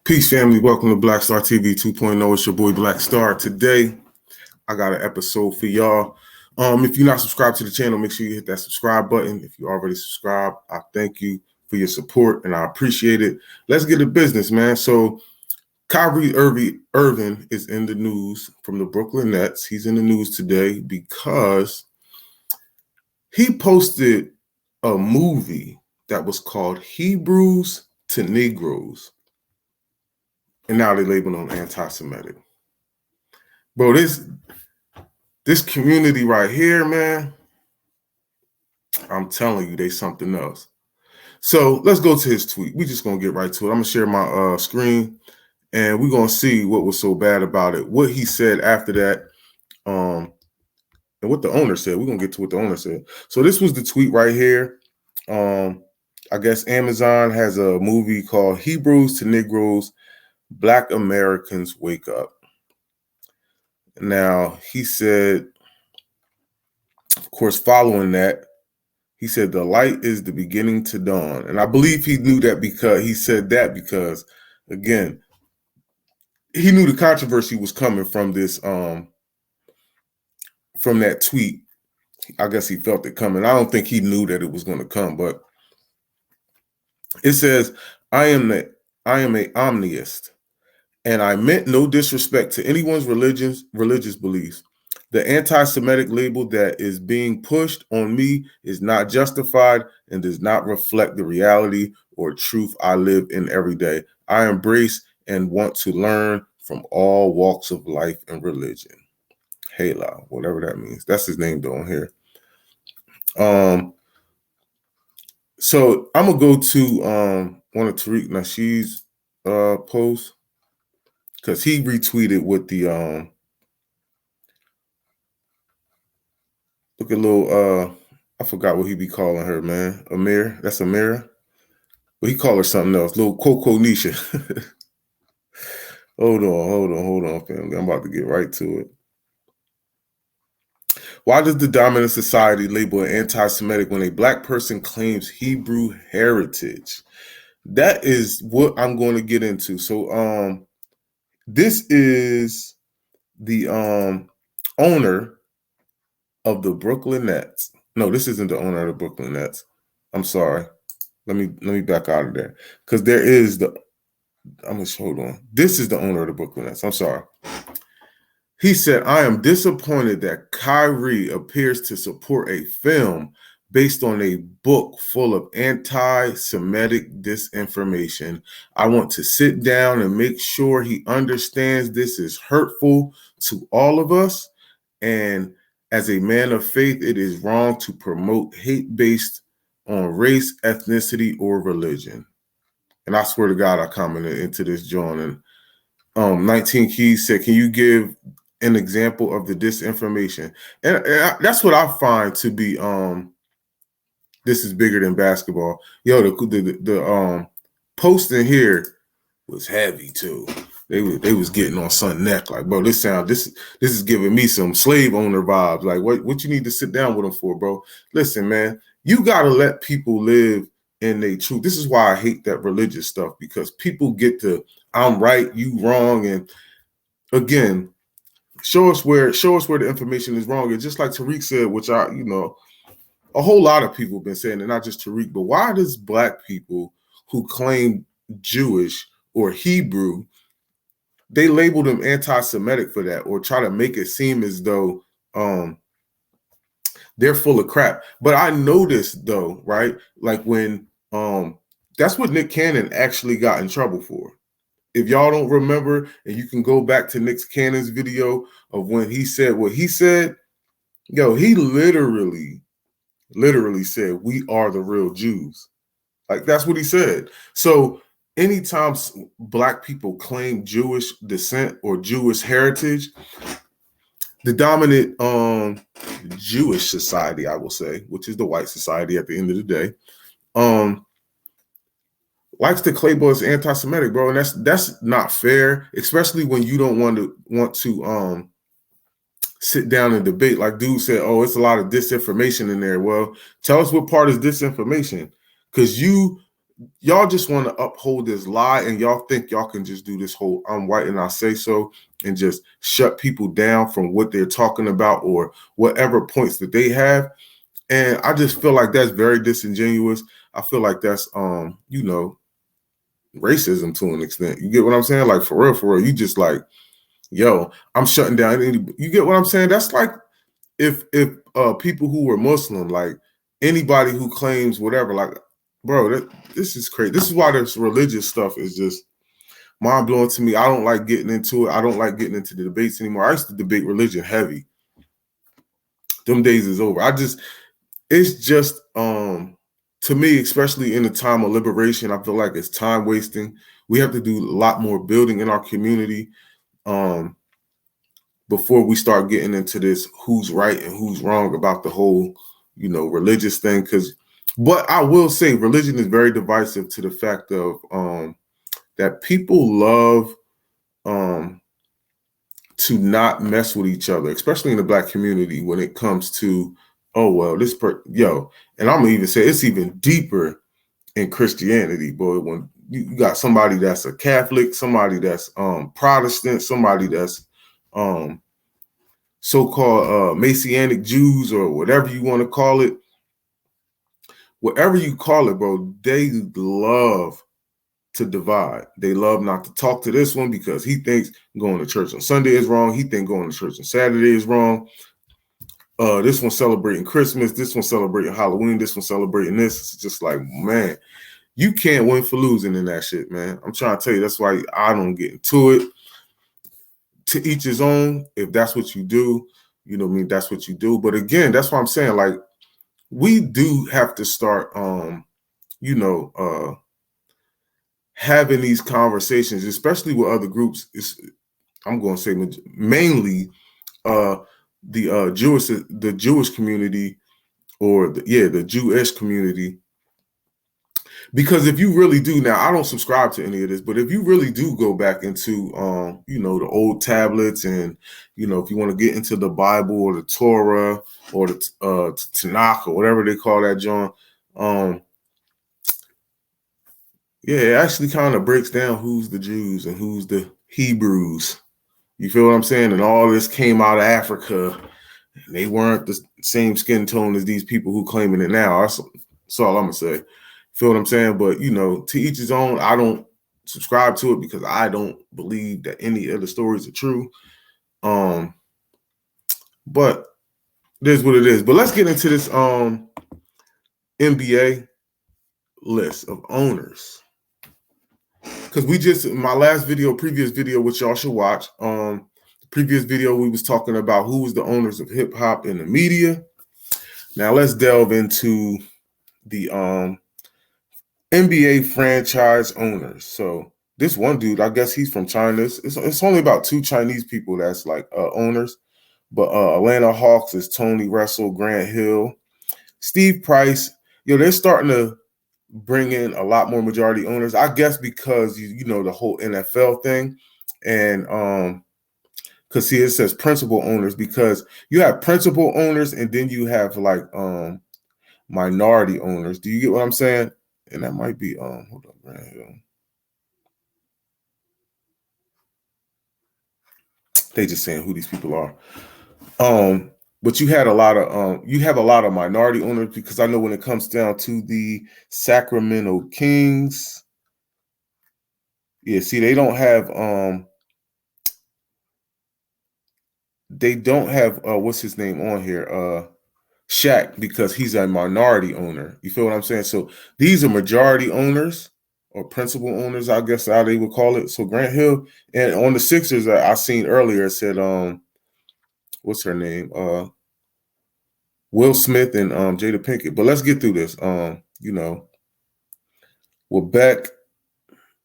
Peace, family. Welcome to Black Star TV 2.0. It's your boy Black Star. Today, I got an episode for y'all. If you're not subscribed to the channel, make sure you hit that subscribe button. If you already subscribed, I thank you for your support, and I appreciate it. Let's get to business, man. So, Kyrie Irvin is in the news from the Brooklyn Nets. He's in the news today because he posted a movie that was called Hebrews to Negroes. And now they label them anti-Semitic. Bro, this community right here, man, I'm telling you, they something else. So let's go to his tweet. We're just going to get right to it. I'm going to share my screen, and we're going to see what was so bad about it, what he said after that, and what the owner said. We're going to get to what the owner said. So this was the tweet right here. I guess Amazon has a movie called Hebrews to Negroes, Black Americans Wake Up. Now, he said, of course, following that, he said, the light is the beginning to dawn. And I believe he knew that because he said that because, again, he knew the controversy was coming from this, from that tweet. I guess he felt it coming. I don't think he knew that it was going to come, but it says, I am a omniist. And I meant no disrespect to anyone's religious beliefs. The anti-Semitic label that is being pushed on me is not justified and does not reflect the reality or truth I live in every day. I embrace and want to learn from all walks of life and religion. Hela, whatever that means. That's his name down here. So I'm gonna go to one of Tariq Nasheed's posts. Because he retweeted with the look at little I forgot what he be calling her, man. Amir. That's Amira. But he called her something else. Little Coco Nisha. Hold on, family. I'm about to get right to it. Why does the dominant society label an anti-Semitic when a Black person claims Hebrew heritage? That is what I'm going to get into. So this is the owner of the Brooklyn Nets. No, this isn't the owner of the Brooklyn Nets. I'm sorry. Let me back out of there. Because there is hold on. This is the owner of the Brooklyn Nets. I'm sorry. He said, I am disappointed that Kyrie appears to support a film based on a book full of anti-Semitic disinformation. I want to sit down and make sure he understands this is hurtful to all of us. And as a man of faith, it is wrong to promote hate based on race, ethnicity, or religion. And I swear to God, I commented into this joint. And 19 Keys said, can you give an example of the disinformation? And that's what I find to be this is bigger than basketball. Yo, the post in here was heavy too. They was getting on son neck like, bro, this is giving me some slave owner vibes. Like, what you need to sit down with them for, bro? Listen, man, you gotta let people live in their truth. This is why I hate that religious stuff, because people get to I'm right, you wrong, and again, show us where the information is wrong. And just like Tariq said, which a whole lot of people have been saying, and not just Tariq, but why does Black people who claim Jewish or Hebrew, they label them anti-Semitic for that, or try to make it seem as though they're full of crap. But I noticed though, right? Like when that's what Nick Cannon actually got in trouble for. If y'all don't remember, and you can go back to Nick Cannon's video of when he said what he said, yo, he literally said, we are the real Jews. Like, that's what he said. So anytime Black people claim Jewish descent or Jewish heritage, the dominant Jewish society, I will say, which is the white society at the end of the day, likes to label us anti-Semitic, bro. And that's not fair, especially when you don't want to sit down and debate. Like dude said, oh, it's a lot of disinformation in there. Well, tell us what part is disinformation, because you y'all just want to uphold this lie, and y'all think y'all can just do this whole "I'm white and I say so" and just shut people down from what they're talking about or whatever points that they have. And I just feel like that's very disingenuous. I feel like that's racism to an extent. You get what I'm saying? Like for real, you just like, yo, I'm shutting down. You get what I'm saying? That's like if people who were Muslim, like anybody who claims whatever, like, bro, this is crazy. This is why this religious stuff is just mind blowing to me. I don't like getting into it. I don't like getting into the debates anymore. I used to debate religion heavy. Them days is over. It's just to me, especially in the time of liberation, I feel like it's time wasting. We have to do a lot more building in our community before we start getting into this who's right and who's wrong about the whole, religious thing. But I will say religion is very divisive to the fact of that people love to not mess with each other, especially in the Black community when it comes to, oh, well, and I'm gonna even say it's even deeper in Christianity, boy. When you got somebody that's a Catholic, somebody that's Protestant, somebody that's so-called Messianic Jews or whatever you want to call it, whatever you call it, bro, they love to divide. They love not to talk to this one because he thinks going to church on Sunday is wrong. He thinks going to church on Saturday is wrong. This one celebrating Christmas. This one celebrating Halloween. This one celebrating this. It's just like, man, you can't win for losing in that shit, man. I'm trying to tell you, that's why I don't get into it. To each his own. If that's what you do, that's what you do. But again, that's what I'm saying. Like, we do have to start, having these conversations, especially with other groups. I'm going to say mainly the Jewish community, or the Jewish community. Because if you really do, now I don't subscribe to any of this, but if you really do go back into, the old tablets, and, if you want to get into the Bible or the Torah or the Tanakh or whatever they call that, John, it actually kind of breaks down who's the Jews and who's the Hebrews. You feel what I'm saying? And all this came out of Africa. They weren't the same skin tone as these people who claiming it now. That's all I'm going to say. Feel what I'm saying? But, to each his own. I don't subscribe to it because I don't believe that any of the stories are true. But it is what it is. But let's get into this NBA list of owners. Because my previous video, which y'all should watch, the previous video, we was talking about who was the owners of hip hop in the media. Now let's delve into the NBA franchise owners. So this one dude, I guess he's from China. It's only about 2 Chinese people that's like owners. But Atlanta Hawks is Tony Russell, Grant Hill, Steve Price. They're starting to bring in a lot more majority owners, I guess, because the whole NFL thing. And because it says principal owners, because you have principal owners and then you have like minority owners. Do you get what I'm saying? And that might be hold on, Grant Hill. They just saying who these people are. But you have a lot of minority owners, because I know when it comes down to the Sacramento Kings, they don't have what's his name on here, Shaq, because he's a minority owner. You feel what I'm saying? So these are majority owners or principal owners, I guess how they would call it. So Grant Hill, and on the Sixers, I seen earlier, it said what's her name? Will Smith and Jada Pinkett. But let's get through this. With Beck,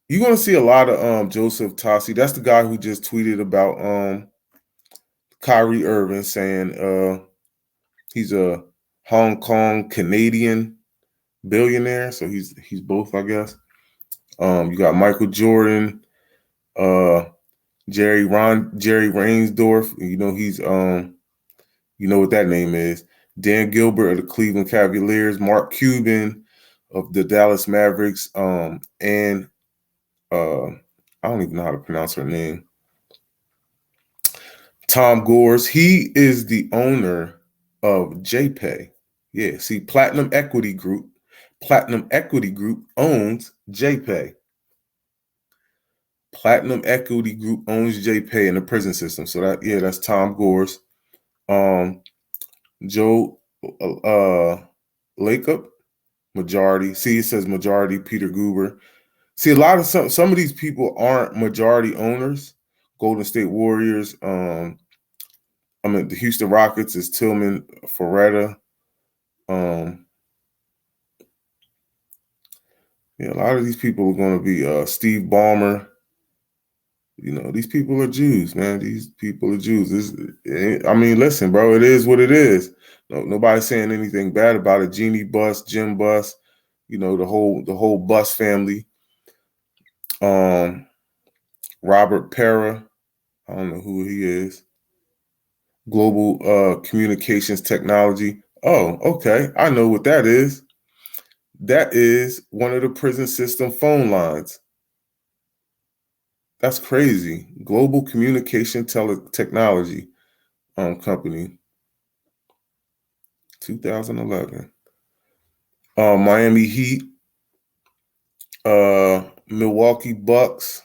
you're gonna see a lot of Joseph Tossi. That's the guy who just tweeted about Kyrie Irvin, saying he's a Hong Kong Canadian billionaire. So he's both, I guess. You got Michael Jordan, Jerry Reinsdorf. He's what that name is. Dan Gilbert of the Cleveland Cavaliers, Mark Cuban, of the Dallas Mavericks, and I don't even know how to pronounce her name. Tom Gores. He is the owner of JPay. Yeah, see, Platinum Equity Group owns JPay. Platinum Equity Group owns JPay in the prison system. So that's Tom Gores. Joe Lacob, majority. See, it says majority. Peter Goober. See, a lot of some of these people aren't majority owners. Golden State Warriors. The Houston Rockets is Tillman Ferretta. A lot of these people are going to be Steve Ballmer. These people are Jews, man. These people are Jews. Listen, bro, it is what it is. Nobody's saying anything bad about it. Jeannie Buss, Jim Buss, the whole Buss family. Robert Pera, I don't know who he is. Global Communications Technology. Oh, okay. I know what that is. That is one of the prison system phone lines. That's crazy. Global Communication Technology company. 2011. Miami Heat. Milwaukee Bucks.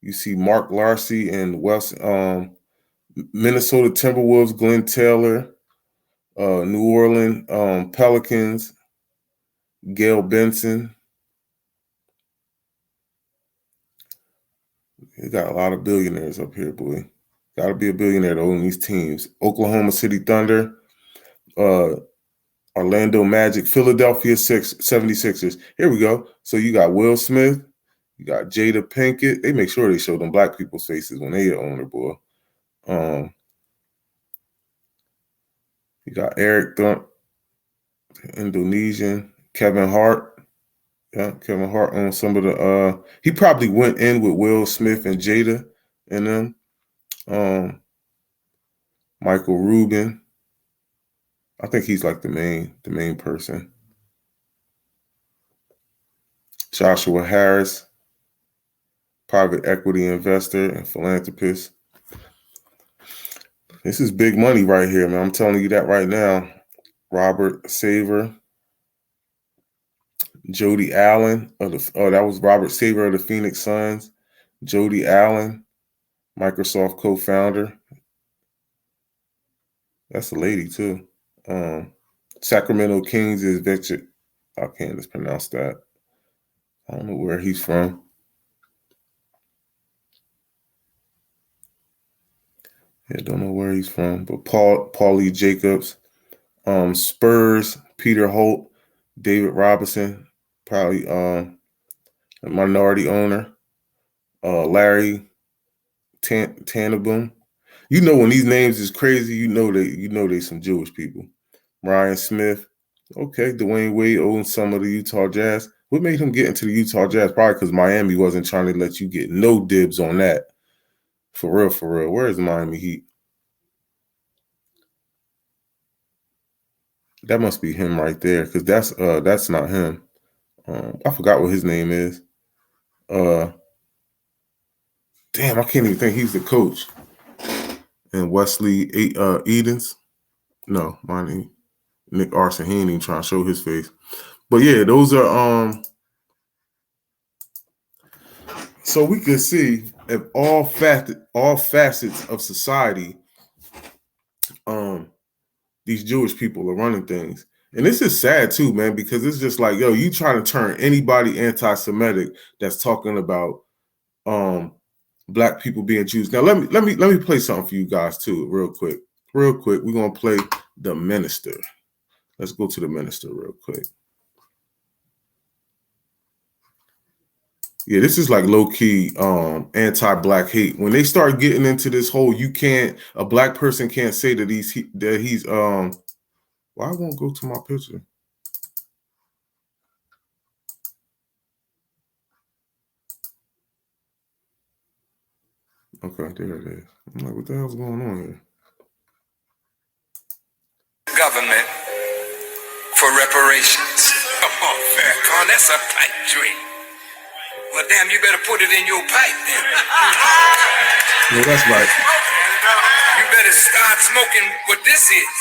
You see Mark Larcy and West. Minnesota Timberwolves. Glenn Taylor. New Orleans Pelicans. Gail Benson. You got a lot of billionaires up here, boy. Got to be a billionaire to own these teams. Oklahoma City Thunder, Orlando Magic, Philadelphia 76ers. Here we go. So you got Will Smith, you got Jada Pinkett. They make sure they show them black people's faces when they own the boy. You got Eric Thump, Indonesian, Kevin Hart. Yeah, Kevin Hart owns some of the he probably went in with Will Smith and Jada and them. Michael Rubin. I think he's like the main person. Joshua Harris, private equity investor and philanthropist. This is big money right here, man. I'm telling you that right now. Robert Saver, Jody Allen that was Robert Saver of the Phoenix Suns. Jody Allen, Microsoft co-founder. That's a lady too. Sacramento Kings is Victor. I can't just pronounce that. I don't know where he's from. Yeah, don't know where he's from. But Paulie Jacobs, Spurs, Peter Holt, David Robinson, probably a minority owner. Larry Tannenbaum. When these names is crazy, they some Jewish people. Ryan Smith. Okay, Dwayne Wade owns some of the Utah Jazz. What made him get into the Utah Jazz? Probably because Miami wasn't trying to let you get no dibs on that. For real. Where is Miami Heat? That must be him right there, because that's not him. I forgot what his name is. Damn, I can't even think he's the coach. And Wesley Edens. No, mine Nick Arson. He ain't even trying to show his face. But yeah, those are so we can see if all facets of society, these Jewish people are running things. And this is sad too, man, because it's just like, you trying to turn anybody anti-Semitic that's talking about black people being Jews. Now let me play something for you guys too, real quick. We're gonna play The Minister. Let's go to The Minister real quick. Yeah, this is like low-key anti-black hate. When they start getting into this whole, a black person can't say that he's why I won't go to my picture? Okay, there it is. I'm like, what the hell's going on here? Government for reparations. Come on, Farrakah, that's a pipe dream. Well, damn, you better put it in your pipe then. Yeah, that's right. You better start smoking what this is.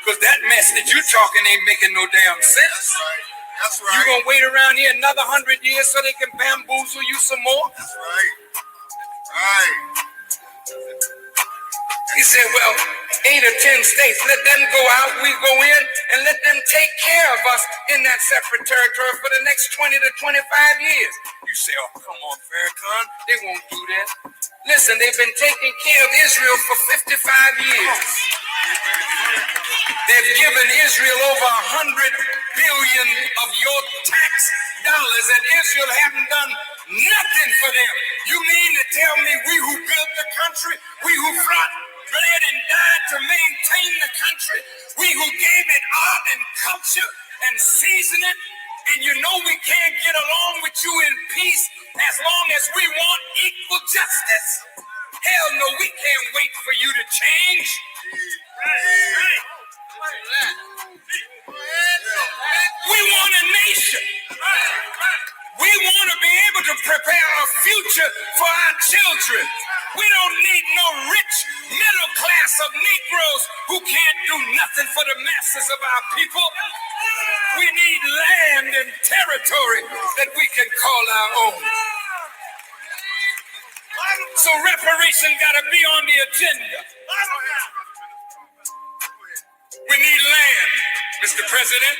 Because that mess that you're talking ain't making no damn sense. That's right. You gonna wait around here another 100 years so they can bamboozle you some more? That's right. Right. He said, well, 8 or 10 states, let them go out, we go in, and let them take care of us in that separate territory for the next 20 to 25 years. You say, oh, come on, Farrakhan, they won't do that. Listen, they've been taking care of Israel for 55 years. They've given Israel over 100 billion of your tax dollars, and Israel haven't done nothing for them. You mean to tell me we who built the country, we who fought, bled, and died to maintain the country, we who gave it art and culture and season it, and you know we can't get along with you in peace as long as we want equal justice? Hell no, we can't wait for you to change. Right. We want a nation. We want to be able to prepare a future for our children. We don't need no rich middle class of Negroes who can't do nothing for the masses of our people. We need land and territory that we can call our own. So reparation got to be on the agenda. We need land, Mr. President.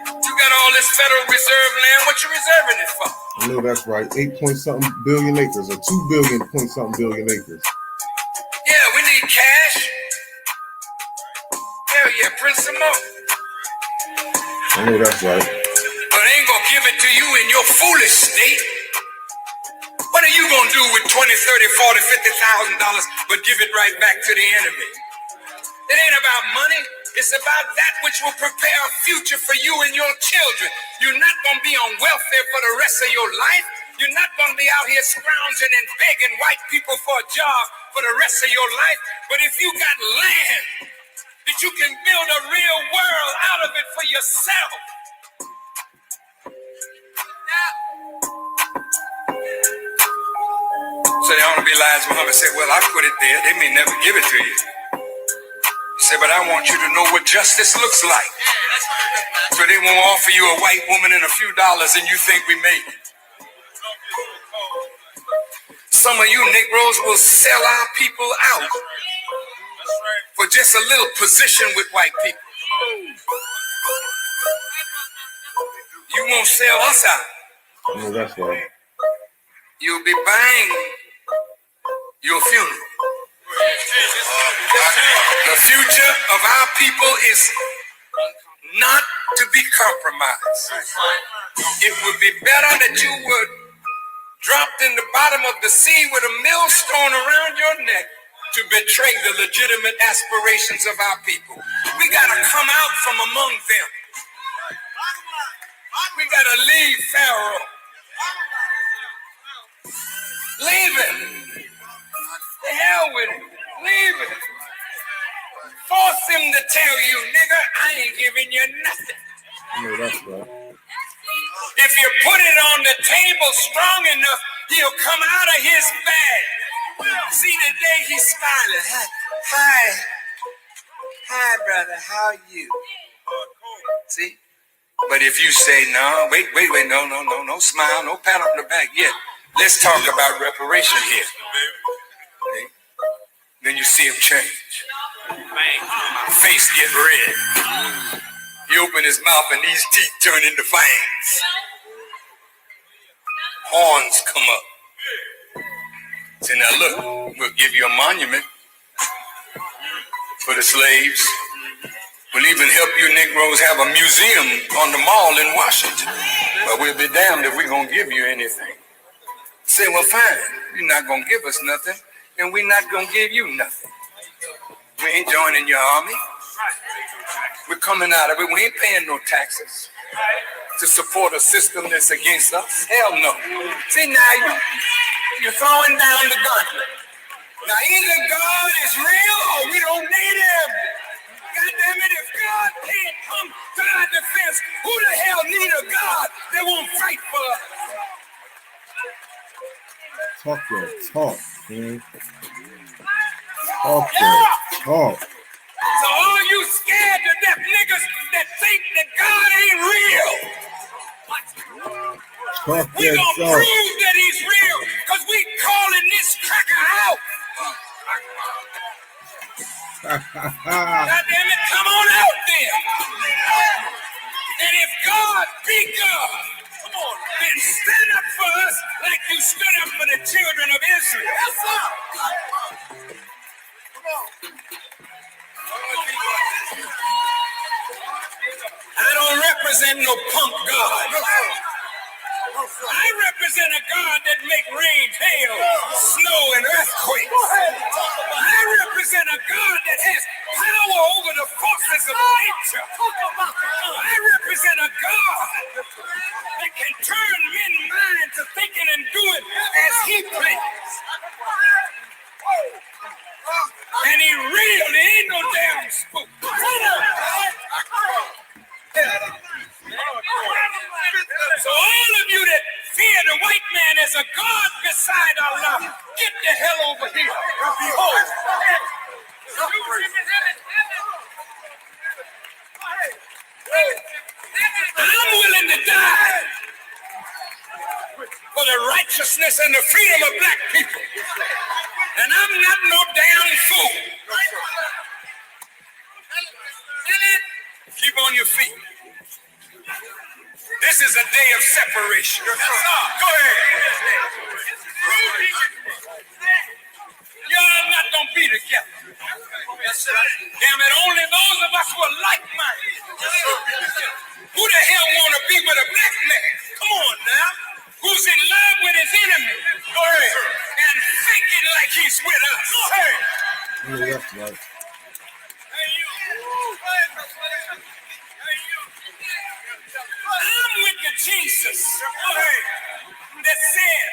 You got all this Federal Reserve land. What you reserving it for? I know that's right. 8-point-something billion acres, or 2 billion-point-something billion acres. Yeah, we need cash. Hell yeah, print some more. I know that's right. But they ain't gonna give it to you in your foolish state. What are you gonna do with $20, $30, $40, $50,000 but give it right back to the enemy? It ain't about money. It's about that which will prepare a future for you and your children. You're not going to be on welfare for the rest of your life. You're not going to be out here scrounging and begging white people for a job for the rest of your life. But if you got land that you can build a real world out of it for yourself. So there ought to be lies. Muhammad said, well, I put it there. They may never give it to you. He said, but I want you to know what justice looks like. So they won't offer you a white woman and a few dollars and you think we made it. Some of you Negroes will sell our people out for just a little position with white people. You won't sell us out. No, that's right. You'll be buying your funeral. The future of our people is not to be compromised. It would be better that you were dropped in the bottom of the sea with a millstone around your neck to betray the legitimate aspirations of our people. We got to come out from among them. We got to leave Pharaoh. Leave it. The hell with it. Leave it. Force him to tell you, nigga, I ain't giving you nothing. No, that's right. If you put it on the table strong enough, he'll come out of his bag. See, today he's smiling. Hi, brother, how are you? See? But if you say, no, wait, no, smile, no pat on the back yet. Let's talk about reparation here. See? Then you see him change. Face get red. He open his mouth and these teeth turn into fangs. Horns come up. Say, now look, we'll give you a monument for the slaves. We'll even help you Negroes have a museum on the mall in Washington. But we'll be damned if we're going to give you anything. Say, well, fine. You're not going to give us nothing, and we're not going to give you nothing. We ain't joining your army. We're coming out of it. We ain't paying no taxes to support a system that's against us. Hell no. See, now you're throwing down the gauntlet. Now either God is real or we don't need him. damn it, if God can't come to our defense, who the hell need a God that won't fight for us? Talk that talk, man. Talk that talk. So all you scared to death niggas that think that God ain't real, Talk we that gonna talk. prove that he's real, because we calling this cracker out. God damn it, come on out there. And if God be God, then stand up for us like you stood up for the children of Israel. Yes, sir. I don't represent no punk God. I represent a God that make rain, hail, snow, and earthquakes. I represent a God that has power over the forces of nature. I represent a God that can turn men's minds to thinking and doing as he pleases. And he real, he ain't no damn spook. So all of you that fear the white man as a God beside Allah, get the hell over here. Behold. I'm willing to die for the righteousness and the freedom of black people. And I'm not no damn fool. Keep on your feet. This is a day of separation. Go ahead. Y'all not gonna be together. Damn it, only those of us who are like-minded. Who the hell wanna be with a black man? Come on now. Who's in love with his enemy? Go ahead. And thinking like he's with us. Go ahead. Yeah, that's right. I'm with the Jesus that said,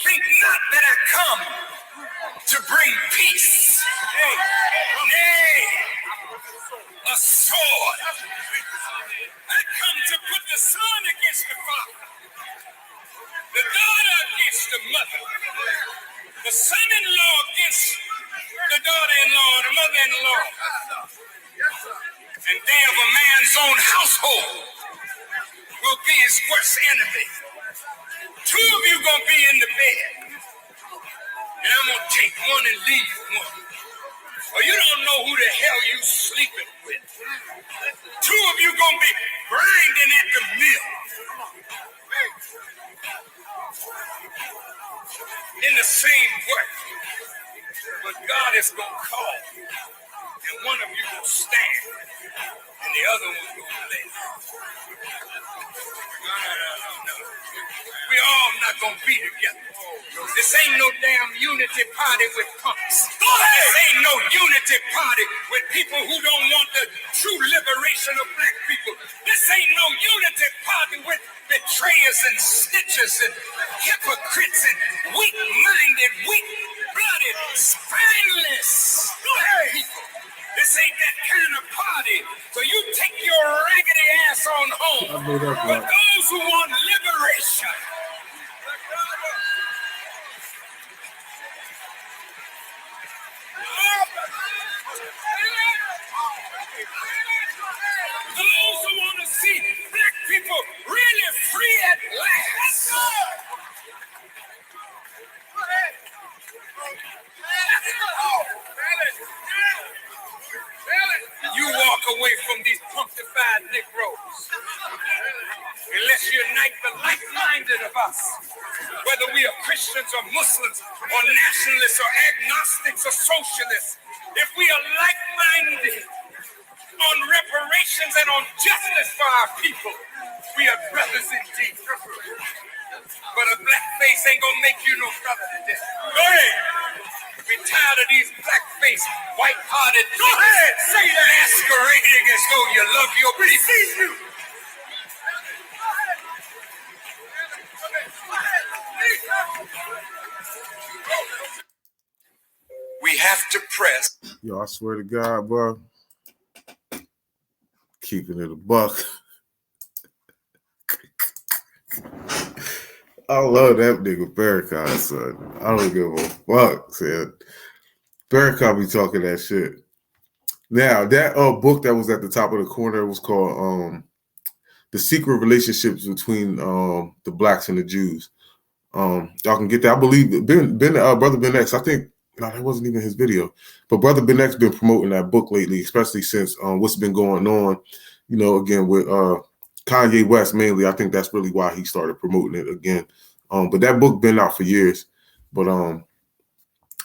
think not that I come to bring peace. Nay, a sword. I come to put the son against the father, the daughter against the mother, the son-in-law against the daughter-in-law, the mother-in-law. And they of a man's own household will be his worst enemy. Two of you gonna be in the bed, and I'm gonna take one and leave one. Or you don't know who the hell you sleeping with. Two of you gonna be grinding at the mill in the same work. But God is gonna call, and one of you will stand, and the other one will lay. No. We all not gonna be together. This ain't no damn unity party with punks. This ain't no unity party with people who don't want the true liberation of black people. This ain't no unity party with betrayers and snitchers and hypocrites and weak-minded, weak-blooded, spineless people. This ain't that kind of party. So you take your raggedy ass on home. I know that's But right. those who want liberation, those who want to see black people really free at last. You walk away from these punctified Negroes. And let's unite the like-minded of us, whether we are Christians or Muslims or nationalists or agnostics or socialists. If we are like-minded on reparations and on justice for our people, we are brothers indeed. But a black face ain't gonna make you no brother today. Go ahead. We're tired of these black-faced, white-hearted Go ahead, say that. Masquerading as though you love your people. We have to press. Yo, I swear to God, bro. keeping it a buck. I love that nigga Farrakah, son. I don't give a fuck, son. Farrakah be talking that shit. Now, that book that was at the top of the corner was called The Secret Relationships Between the Blacks and the Jews. Y'all can get that. I believe Brother Ben X, I think, no, that wasn't even his video. But Brother Ben X been promoting that book lately, especially since what's been going on, again, with Kanye West mainly. I think that's really why he started promoting it again. But that book been out for years. But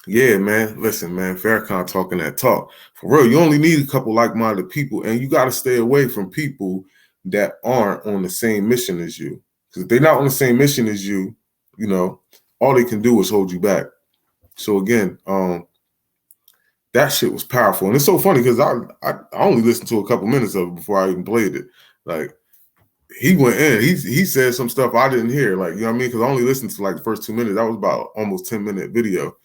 yeah, man, listen, man, Farrakhan talking that talk. For real, you only need a couple like-minded people, and you got to stay away from people that aren't on the same mission as you. Because if they're not on the same mission as you, all they can do is hold you back. So again, that shit was powerful. And it's so funny because I only listened to a couple minutes of it before I even played it. Like, he went in, he said some stuff I didn't hear. Like, you know what I mean? Because I only listened to like the first 2 minutes. That was about almost 10-minute video.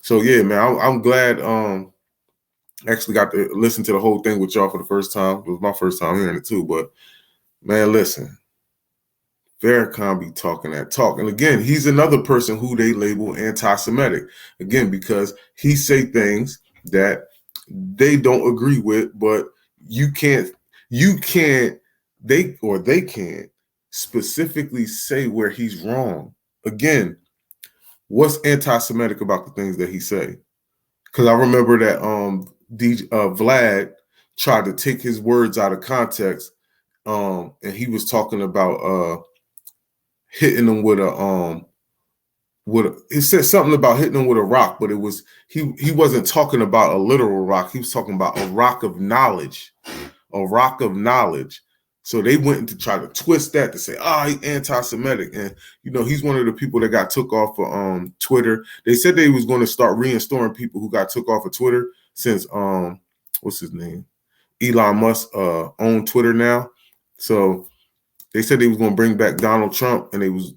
So yeah, man, I'm glad actually got to listen to the whole thing with y'all for the first time. It was my first time hearing it too. But man, listen. Farrakhan be talking that talk. And again, he's another person who they label anti-Semitic. Again, because he say things that they don't agree with, but they can't specifically say where he's wrong. Again, what's anti-Semitic about the things that he say? Because I remember that Vlad tried to take his words out of context, and he was talking about hitting them with it said something about hitting them with a rock, but it was he wasn't talking about a literal rock. He was talking about a rock of knowledge, So they went to try to twist that to say, he's anti-Semitic. And, he's one of the people that got took off of Twitter. They said they was going to start reinstalling people who got took off of Twitter since, what's his name? Elon Musk owned Twitter now. So they said they was going to bring back Donald Trump, and they was,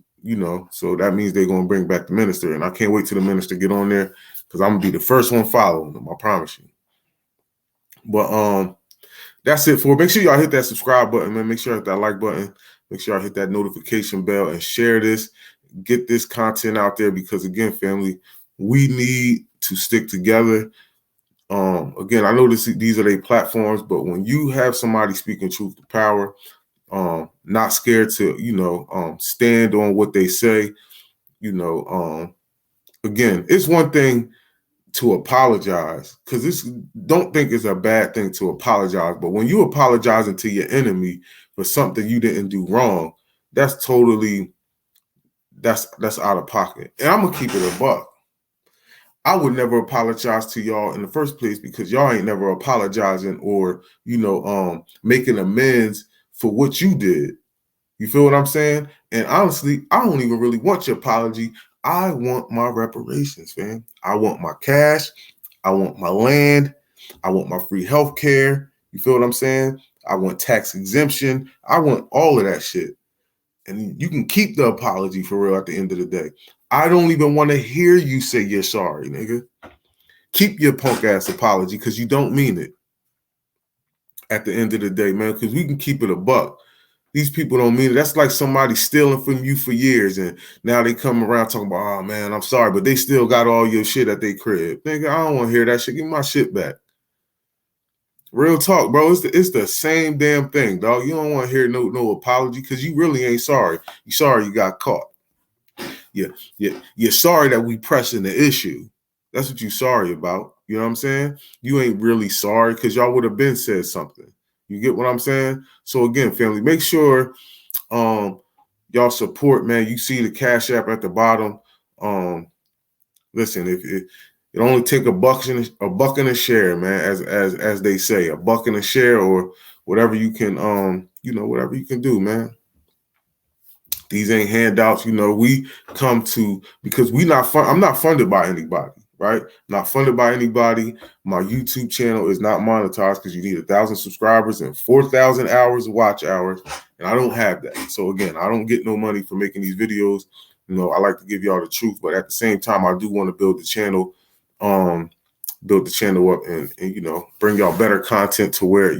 so that means they're going to bring back the minister. And I can't wait till the minister get on there because I'm going to be the first one following them, I promise you. But that's it for. Make sure y'all hit that subscribe button, man. Make sure you hit that like button. Make sure y'all hit that notification bell and share this. Get this content out there because, again, family, we need to stick together. Again, I know these are their platforms, but when you have somebody speaking truth to power, not scared to, stand on what they say, again, it's one thing to apologize, because don't think it's a bad thing to apologize, but when you apologizing to your enemy for something you didn't do wrong, that's out of pocket. And I'm gonna keep it a buck. I would never apologize to y'all in the first place because y'all ain't never apologizing or making amends for what you did. You feel what I'm saying? And honestly, I don't even really want your apology. I want my reparations, man. I want my cash. I want my land. I want my free health care. You feel what I'm saying? I want tax exemption. I want all of that shit. And you can keep the apology for real at the end of the day. I don't even want to hear you say you're sorry, nigga. Keep your punk ass apology because you don't mean it at the end of the day, man, because we can keep it a buck. These people don't mean it. That's like somebody stealing from you for years, and now they come around talking about, oh, man, I'm sorry, but they still got all your shit at their crib. Nigga, I don't want to hear that shit. Give me my shit back. Real talk, bro. It's the same damn thing, dog. You don't want to hear no apology because you really ain't sorry. You sorry you got caught. You're sorry that we pressing the issue. That's what you sorry about. You know what I'm saying? You ain't really sorry because y'all would have been said something. You get what I'm saying? So again, family, make sure y'all support, man. You see the Cash App at the bottom. Listen, if it only take a buck and a share, man, as they say, a buck and a share or whatever you can whatever you can do, man. These ain't handouts, we come to because I'm not funded by anybody, right? Not funded by anybody. My YouTube channel is not monetized because you need 1,000 subscribers and 4,000 hours of watch hours. And I don't have that. So again, I don't get no money for making these videos. I like to give y'all the truth, but at the same time, I do want to build the channel up and bring y'all better content to where,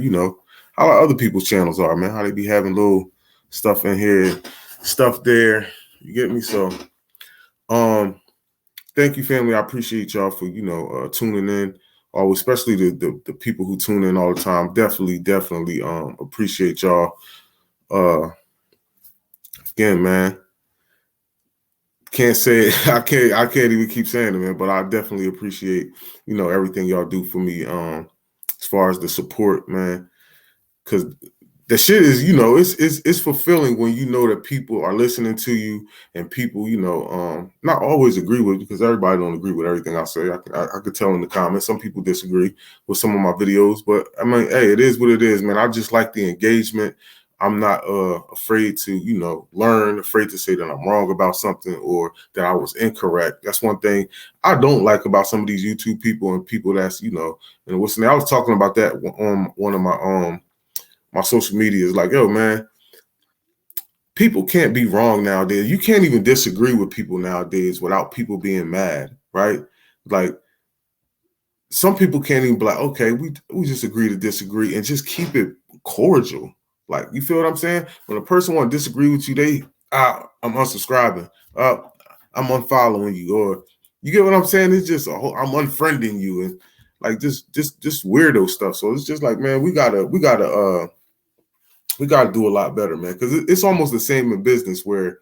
how other people's channels are, man. How they be having little stuff in here, stuff there. You get me? So, thank you, family. I appreciate y'all for tuning in. Always, especially the people who tune in all the time. Definitely appreciate y'all. Again, man. Can't say it. I can't even keep saying it, man. But I definitely appreciate everything y'all do for me. As far as the support, man, because the shit is, it's fulfilling when you know that people are listening to you and people, not always agree with, because everybody don't agree with everything I say. I could tell in the comments, some people disagree with some of my videos, but I mean, hey, it is what it is, man. I just like the engagement. I'm not afraid to, learn, afraid to say that I'm wrong about something or that I was incorrect. That's one thing I don't like about some of these YouTube people and people that's, and what's I was talking about that on one of my social media. Is like, yo, man, people can't be wrong nowadays. You can't even disagree with people nowadays without people being mad, right? Like, some people can't even be like, okay, we just agree to disagree and just keep it cordial. Like, you feel what I'm saying? When a person want to disagree with you, I'm unsubscribing, I'm unfollowing you, or you get what I'm saying? It's just I'm unfriending you, and like just weirdo stuff. So it's just like, man, we gotta do a lot better, man, because it's almost the same in business where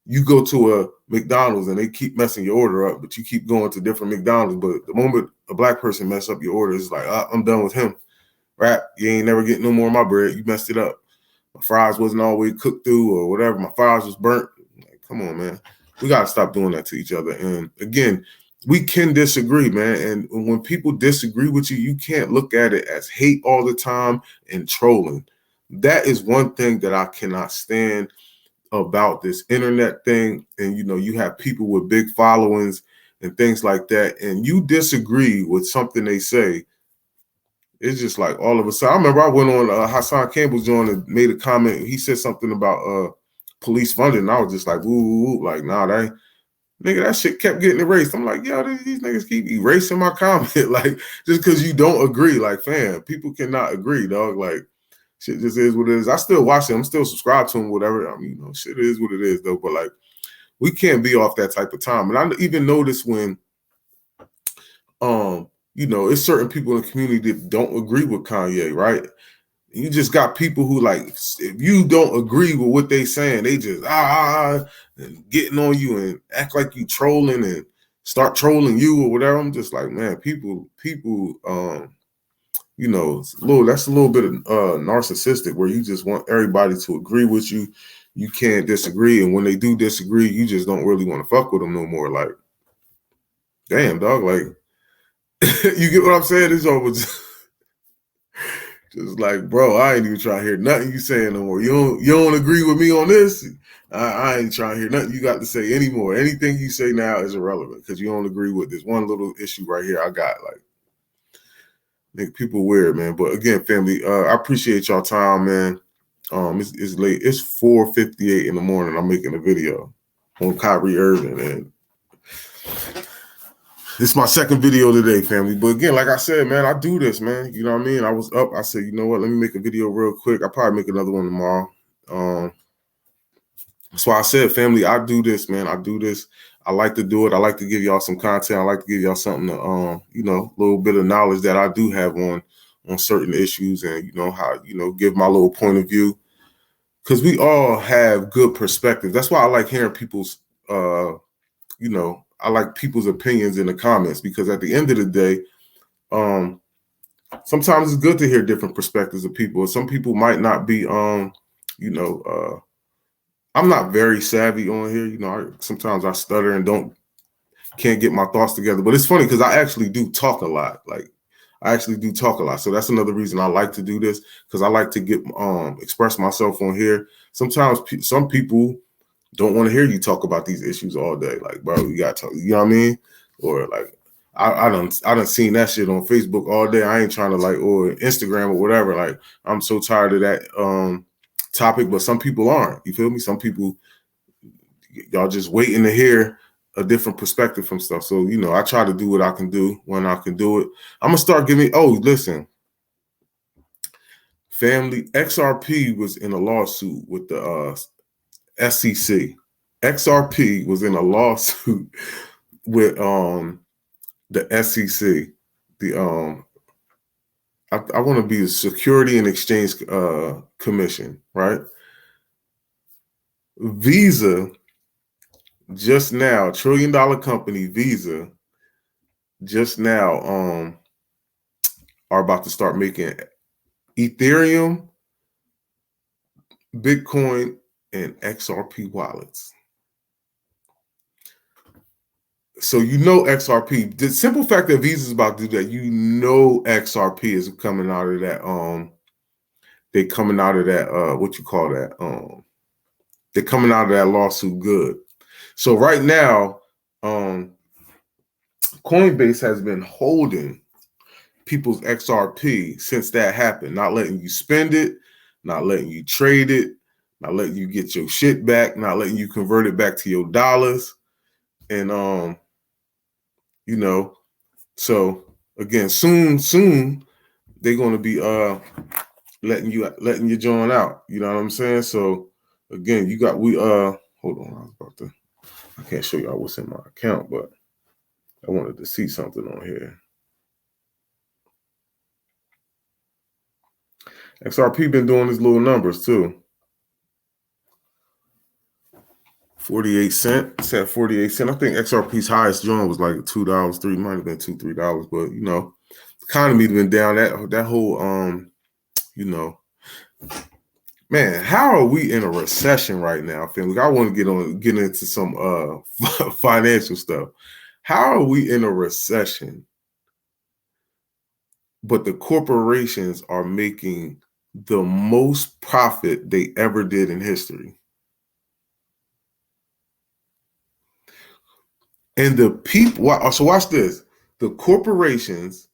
you go to a McDonald's and they keep messing your order up, but you keep going to different McDonald's. But the moment a black person mess up your order, it's like, I'm done with him. Right? You ain't never getting no more of my bread. You messed it up. My fries wasn't always cooked through or whatever. My fries was burnt. Like, come on, man. We got to stop doing that to each other. And again, we can disagree, man. And when people disagree with you, you can't look at it as hate all the time and trolling. That is one thing that I cannot stand about this internet thing. And, you have people with big followings and things like that, and you disagree with something they say. It's just like all of a sudden. I remember I went on Hassan Campbell's joint and made a comment. He said something about police funding. And I was just like, ooh, like, nah, that shit kept getting erased. I'm like, yo, these niggas keep erasing my comment. Like, just because you don't agree. Like, fam, people cannot agree, dog. Like, shit just is what it is. I still watch it. I'm still subscribed to him, whatever. I mean, shit is what it is, though. But like, we can't be off that type of time. And I even noticed when it's certain people in the community that don't agree with Kanye, right? You just got people who, like, if you don't agree with what they saying, they just and getting on you and act like you trolling and start trolling you or whatever. I'm just like, man, people, that's a little bit of narcissistic, where you just want everybody to agree with you. You can't disagree, and when they do disagree, you just don't really want to fuck with them no more. Like, damn, dog, like, you get what I'm saying? It's always just like, bro, I ain't even trying to hear nothing you saying no more. You don't agree with me on this? I ain't trying to hear nothing you got to say anymore. Anything you say now is irrelevant because you don't agree with this one little issue right here I got. Like, make people weird, man. But again, family, I appreciate y'all time, man. It's late. It's 4:58 in the morning. I'm making a video on Kyrie Irvin, and it's my second video today, family. But again, like I said, man, I do this, man. You know what I mean? I was up. I said, you know what? Let me make a video real quick. I'll probably make another one tomorrow. That's why I said, family, I do this, man. I do this. I like to do it. I like to give y'all some content. I like to give y'all something to, a little bit of knowledge that I do have on certain issues, and, how, give my little point of view. Because we all have good perspective. That's why I like hearing people's, I like people's opinions in the comments, because at the end of the day, sometimes it's good to hear different perspectives of people. Some people might not be, I'm not very savvy on here. Sometimes I stutter and can't get my thoughts together. But it's funny because I actually do talk a lot. Like, I actually do talk a lot. So that's another reason I like to do this, because I like to express myself on here. Sometimes some people don't want to hear you talk about these issues all day. Like, bro, you got to talk, you know what I mean? Or like, I done seen that shit on Facebook all day. I ain't trying to, like, or Instagram or whatever. Like, I'm so tired of that topic, but some people aren't. You feel me? Some people, y'all just waiting to hear a different perspective from stuff. So, I try to do what I can do when I can do it. I'm going to start giving, listen, XRP was in a lawsuit with the SEC. XRP was in a lawsuit with the SEC. The I want to be the Security and Exchange Commission, right? Visa just now, $1 trillion company Visa just now are about to start making Ethereum, Bitcoin, and XRP wallets. So you know XRP. The simple fact that Visa is about to do that, you know XRP is coming out of that. They coming out of that. What you call that? They're coming out of that lawsuit good. So right now, Coinbase has been holding people's XRP since that happened, not letting you spend it, not letting you trade it, not letting you get your shit back, not letting you convert it back to your dollars. And you know, so again, soon they're gonna be letting you join out. You know what I'm saying? So again, hold on, I can't show y'all what's in my account, but I wanted to see something on here. XRP been doing his little numbers too. 48 cents. It's at 48 cents. I think XRP's highest joint was like $2, $3, might have been $2, $3, but you know, the economy's been down. That whole you know, man, how are we in a recession right now, family? I want to get into some financial stuff. How are we in a recession, but the corporations are making the most profit they ever did in history? And the people, so watch this. The corporations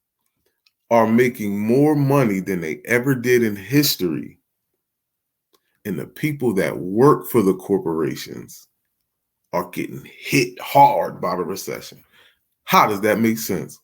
are making more money than they ever did in history. And the people that work for the corporations are getting hit hard by the recession. How does that make sense?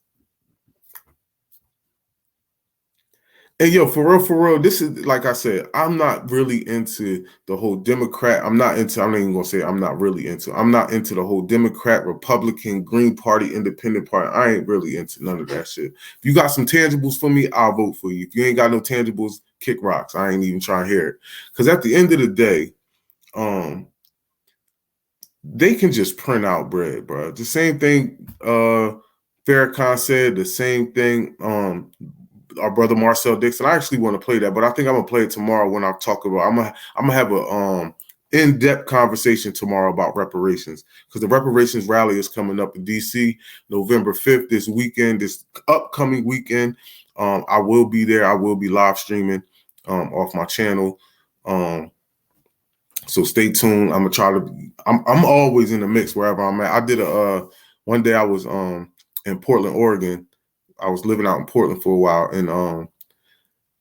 And yo, for real, this is, like I said, I'm not really into the whole Democrat. I'm not into the whole Democrat, Republican, Green Party, Independent Party. I ain't really into none of that shit. If you got some tangibles for me, I'll vote for you. If you ain't got no tangibles, kick rocks. I ain't even trying to hear it. Because at the end of the day, they can just print out bread, bro. The same thing Farrakah said, the same thing our brother Marcel Dixon. I actually want to play that, but I think I'm gonna play it tomorrow when I talk about. I'm gonna have a in-depth conversation tomorrow about reparations, because the reparations rally is coming up in DC November 5th, this weekend, this upcoming weekend. I will be there. I will be live streaming off my channel. So stay tuned. I'm gonna try to. I'm always in the mix wherever I'm at. I did one day I was in Portland, Oregon. I was living out in Portland for a while, and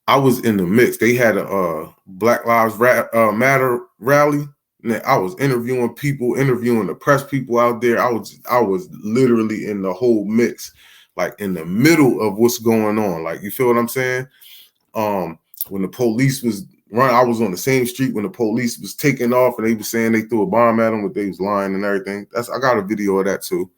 I was in the mix. They had a Black Lives Matter rally, and I was interviewing people, interviewing the press people out there. I was literally in the whole mix, like in the middle of what's going on. Like, you feel what I'm saying? When the police was running, I was on the same street when the police was taking off, and they was saying they threw a bomb at them, but they was lying and everything. I got a video of that too.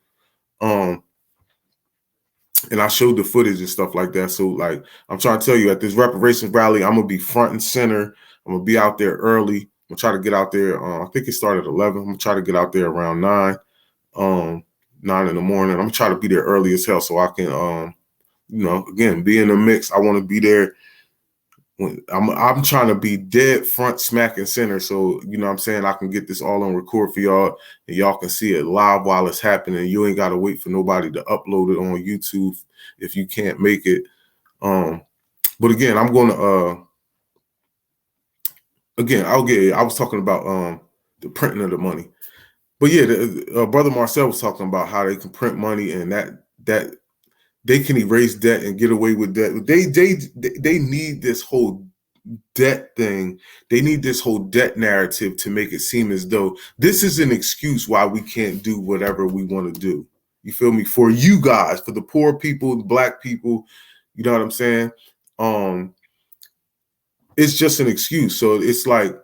And I showed the footage and stuff like that. So, like, I'm trying to tell you, at this reparations rally, I'm going to be front and center. I'm going to be out there early. I'm going to try to get out there. I think it started at 11. I'm going to try to get out there around 9 in the morning. I'm going to try to be there early as hell so I can, again, be in the mix. I want to be there. I'm trying to be dead front, smack, and center. So, you know what I'm saying, I can get this all on record for y'all, and y'all can see it live while it's happening. You ain't got to wait for nobody to upload it on YouTube if you can't make it. But again, I'm going to, I was talking about the printing of the money. But yeah, Brother Marcel was talking about how they can print money, and that they can erase debt and get away with debt. They need this whole debt thing. They need this whole debt narrative to make it seem as though this is an excuse why we can't do whatever we want to do. You feel me? For you guys, for the poor people, the Black people, you know what I'm saying? it's just an excuse. So it's like,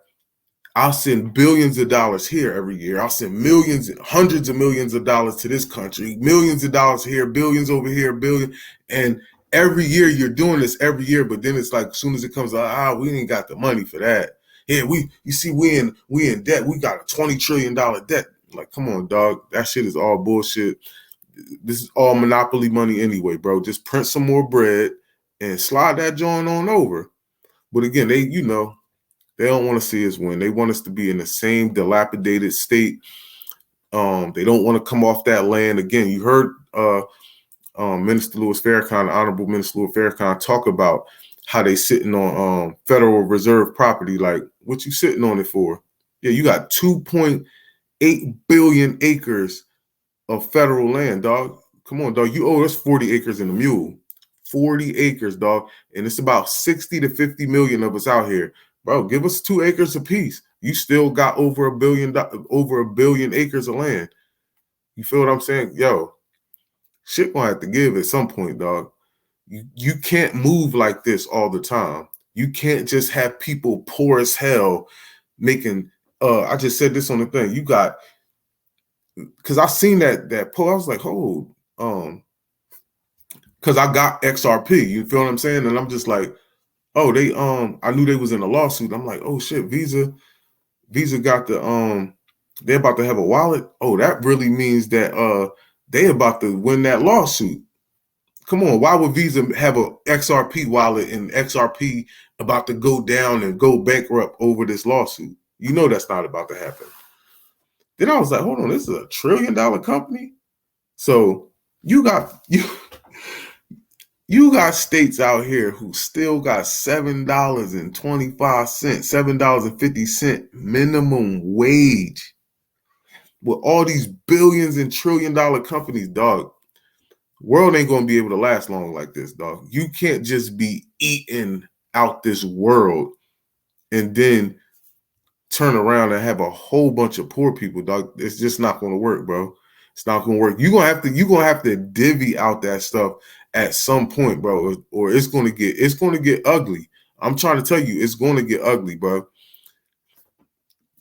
I'll send billions of dollars here every year. I'll send millions, hundreds of millions of dollars to this country, millions of dollars here, billions over here, billion. And every year you're doing this every year, but then it's like, as soon as it comes out, we ain't got the money for that. Yeah, you see, we in debt. We got a $20 trillion debt. Like, come on, dog. That shit is all bullshit. This is all monopoly money anyway, bro. Just print some more bread and slide that joint on over. But again, they don't want to see us win. They want us to be in the same dilapidated state. They don't want to come off that land again. You heard Minister Louis Farrakah, Honorable Minister Louis Farrakah, talk about how they sitting on Federal Reserve property. Like, what you sitting on it for? Yeah, you got 2.8 billion acres of federal land, dog. Come on, dog. You owe us 40 acres and a mule. 40 acres, dog. And it's about 60 to 50 million of us out here. Bro, give us 2 acres apiece. You still got over a billion acres of land. You feel what I'm saying? Yo, shit gonna have to give at some point, dog. You can't move like this all the time. You can't just have people poor as hell making I just said this on the thing. You got, because I seen that poll, I was like, hold, because I got XRP, you feel what I'm saying? And I'm just like, oh, they I knew they was in a lawsuit. I'm like, oh shit, Visa got the they're about to have a wallet. Oh, that really means that they about to win that lawsuit. Come on, why would Visa have a XRP wallet and XRP about to go down and go bankrupt over this lawsuit? You know that's not about to happen. Then I was like, hold on, this is a $1 trillion company. So you got states out here who still got $7.25, $7.50 minimum wage with all these billions and $1 trillion companies, dog. World ain't gonna be able to last long like this, dog. You can't just be eating out this world and then turn around and have a whole bunch of poor people, dog. It's just not gonna work, bro. It's not gonna work. You're gonna have to divvy out that stuff at some point, bro, or it's gonna get ugly. I'm trying to tell you, it's gonna get ugly, bro.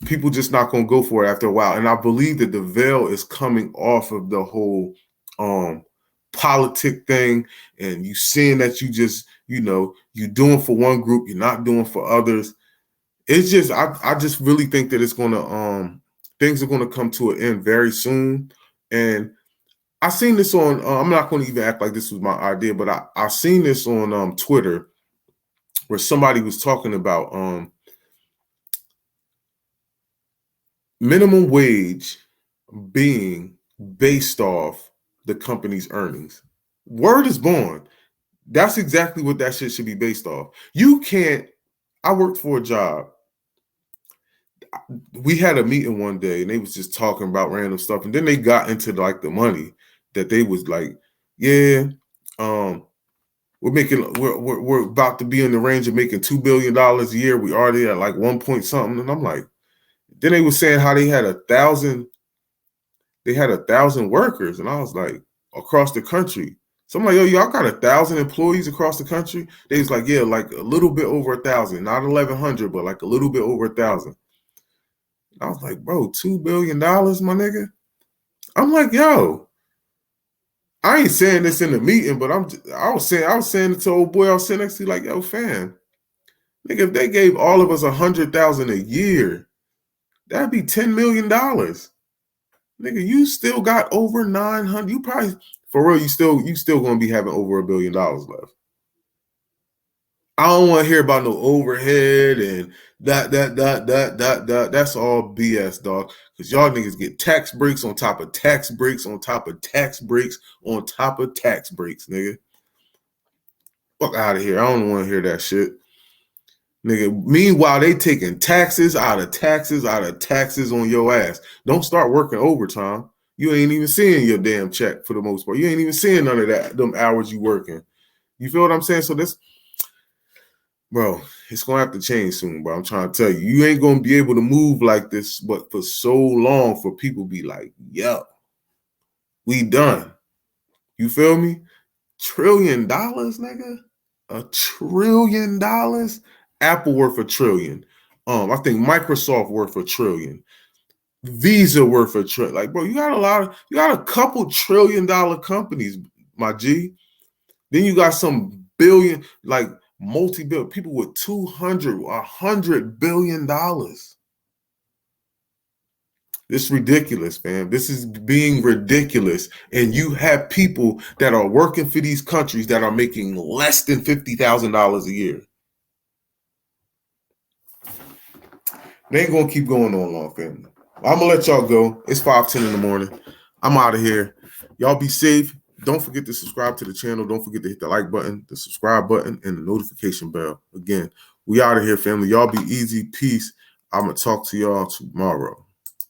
People just not gonna go for it after a while. And I believe that the veil is coming off of the whole politic thing, and you seeing that you just, you're doing for one group, you're not doing for others. It's just, I just really think that it's gonna things are gonna come to an end very soon. And I seen this on I'm not gonna even act like this was my idea, but I seen this on Twitter where somebody was talking about minimum wage being based off the company's earnings. Word is born. That's exactly what that shit should be based off. You can't. I worked for a job. We had a meeting one day and they was just talking about random stuff, and then they got into like the money that they was like, yeah, we're about to be in the range of making $2 billion a year. We already at like 1 point something, and I'm like, then they were saying how they had 1,000 workers, and I was like, across the country. So I'm like, yo, y'all got 1,000 employees across the country? They was like, yeah, like a little bit over 1,000, not 1,100, but like a little bit over 1,000. I was like, bro, $2 billion, my nigga. I'm like, yo, I ain't saying this in the meeting, but I was saying it to old boy I was sitting next to, like, yo, fam, nigga, if they gave all of us 100,000 a year, that'd be $10 million. Nigga, you still got over 900. You probably, for real, you still gonna be having over $1 billion left. I don't want to hear about no overhead and that. That's all BS, dog. Because y'all niggas get tax breaks on top of tax breaks on top of tax breaks on top of tax breaks, nigga. Fuck out of here. I don't want to hear that shit. Nigga, meanwhile, they taking taxes out of taxes on your ass. Don't start working overtime. You ain't even seeing your damn check for the most part. You ain't even seeing none of that, them hours you working. You feel what I'm saying? So this, bro, it's gonna have to change soon, bro. I'm trying to tell you. You ain't gonna be able to move like this, but for so long for people be like, yo, we done. You feel me? $1 trillion, nigga? $1 trillion Apple worth $1 trillion. I think Microsoft worth $1 trillion. Visa worth $1 trillion. Like, bro, you got a couple $1 trillion companies, my G. Then you got some billion, like multi-billion people with $100 billion. This is ridiculous, fam. This is being ridiculous. And you have people that are working for these countries that are making less than $50,000 a year. They ain't gonna keep going on long, family. I'm gonna let y'all go. It's 5:10 in the morning. I'm out of here. Y'all be safe. Don't forget to subscribe to the channel. Don't forget to hit the like button, the subscribe button, and the notification bell. Again, we out of here, family. Y'all be easy. Peace. I'm gonna talk to y'all tomorrow.